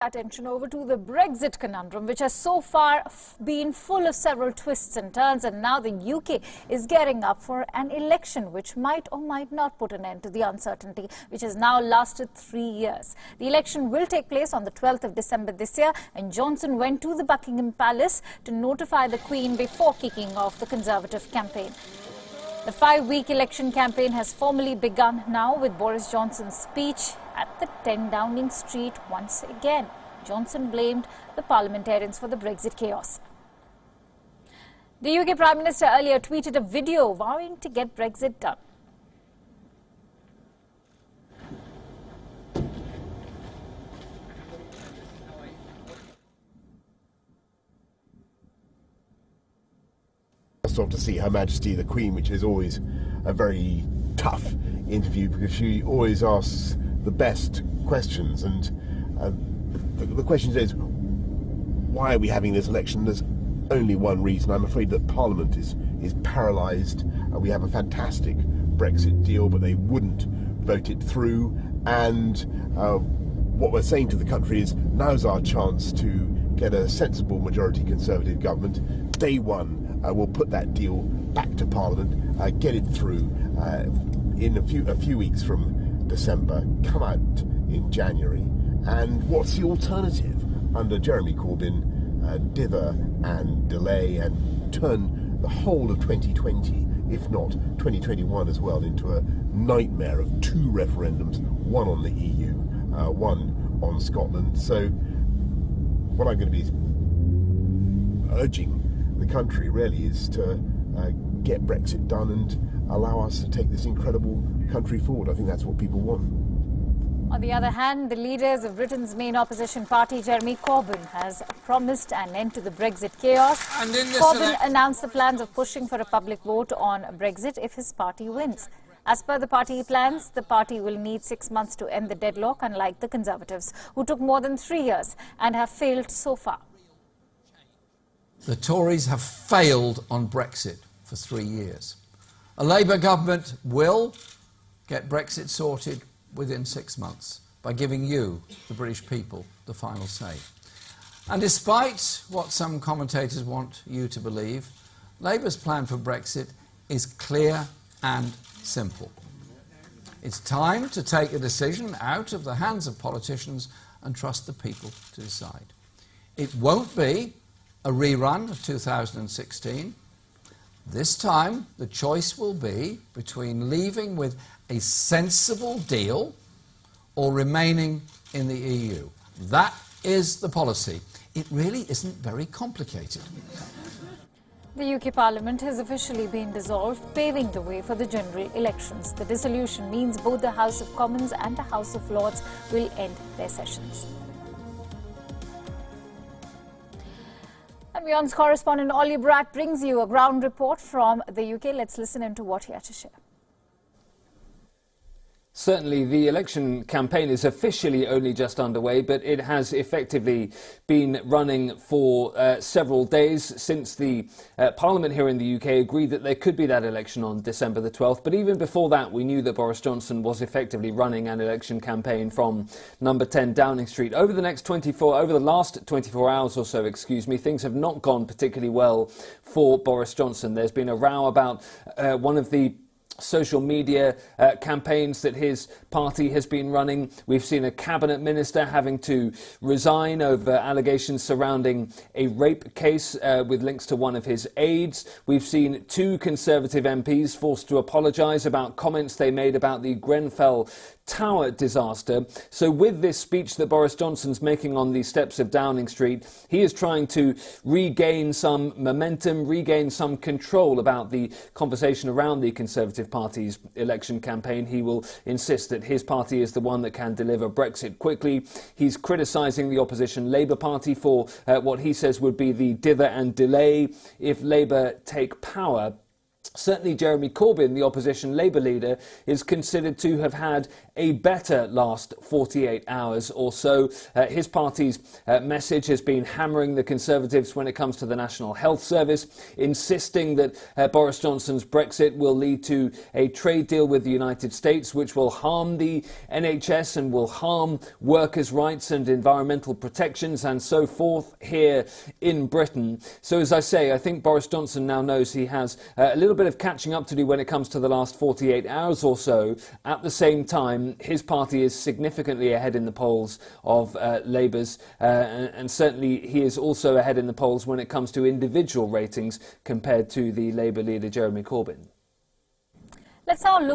Attention over to the Brexit conundrum, which has so far been full of several twists and turns, and now the UK is gearing up for an election which might or might not put an end to the uncertainty which has now lasted 3 years. The election will take place on the 12th of December this year, and Johnson went to the Buckingham Palace to notify the Queen before kicking off the Conservative campaign. The 5-week election campaign has formally begun now with Boris Johnson's speech at the 10 Downing Street once again. Johnson blamed the parliamentarians for the Brexit chaos. The UK Prime Minister earlier tweeted a video vowing to get Brexit done. Off to see Her Majesty the Queen, which is always a very tough interview because she always asks the best questions, and the question is, why are we having this election? There's only one reason. I'm afraid that Parliament is paralysed. We have a fantastic Brexit deal, but they wouldn't vote it through, and what we're saying to the country is, now's our chance to get a sensible majority Conservative government. Day one, we'll put that deal back to Parliament, get it through in a few weeks from December, come out in January. And what's the alternative under Jeremy Corbyn? Dither and delay and turn the whole of 2020, if not 2021 as well, into a nightmare of 2 referendums, one on the EU, one on Scotland. So what I'm going to be urging the country really is to get Brexit done and allow us to take this incredible country forward. I think that's what people want. On the other hand, the leaders of Britain's main opposition party, Jeremy Corbyn, has promised an end to the Brexit chaos. Corbyn announced the plans of pushing for a public vote on Brexit if his party wins. As per the party plans, the party will need 6 months to end the deadlock, unlike the Conservatives, who took more than 3 years and have failed so far. The Tories have failed on Brexit for 3 years. A Labour government will get Brexit sorted within 6 months by giving you, the British people, the final say. And despite what some commentators want you to believe, Labour's plan for Brexit is clear and simple. It's time to take a decision out of the hands of politicians and trust the people to decide. It won't be a rerun of 2016. This time, the choice will be between leaving with a sensible deal or remaining in the EU. That is the policy. It really isn't very complicated. The UK Parliament has officially been dissolved, paving the way for the general elections. The dissolution means both the House of Commons and the House of Lords will end their sessions. And Wion's correspondent Ollie Bratt brings you a ground report from the UK. Let's listen into what he had to share. Certainly, the election campaign is officially only just underway, but it has effectively been running for several days since the Parliament here in the UK agreed that there could be that election on December the 12th. But even before that, we knew that Boris Johnson was effectively running an election campaign from number 10 Downing Street. Over the last 24 hours or so, things have not gone particularly well for Boris Johnson. There's been a row about one of the social media campaigns that his party has been running. We've seen a cabinet minister having to resign over allegations surrounding a rape case with links to one of his aides. We've seen 2 Conservative MPs forced to apologise about comments they made about the Grenfell Tower disaster. So with this speech that Boris Johnson's making on the steps of Downing Street, he is trying to regain some momentum, regain some control about the conversation around the Conservative Party's election campaign. He will insist that his party is the one that can deliver Brexit quickly. He's criticising the opposition Labour Party for what he says would be the dither and delay if Labour take power. Certainly Jeremy Corbyn, the opposition Labour leader, is considered to have had a better last 48 hours or so. His party's message has been hammering the Conservatives when it comes to the National Health Service, insisting that Boris Johnson's Brexit will lead to a trade deal with the United States, which will harm the NHS and will harm workers' rights and environmental protections and so forth here in Britain. So, as I say, I think Boris Johnson now knows he has a little bit of catching up to do when it comes to the last 48 hours or so. At the same time, his party is significantly ahead in the polls of Labour's, and certainly he is also ahead in the polls when it comes to individual ratings compared to the Labour leader Jeremy Corbyn. Let's now look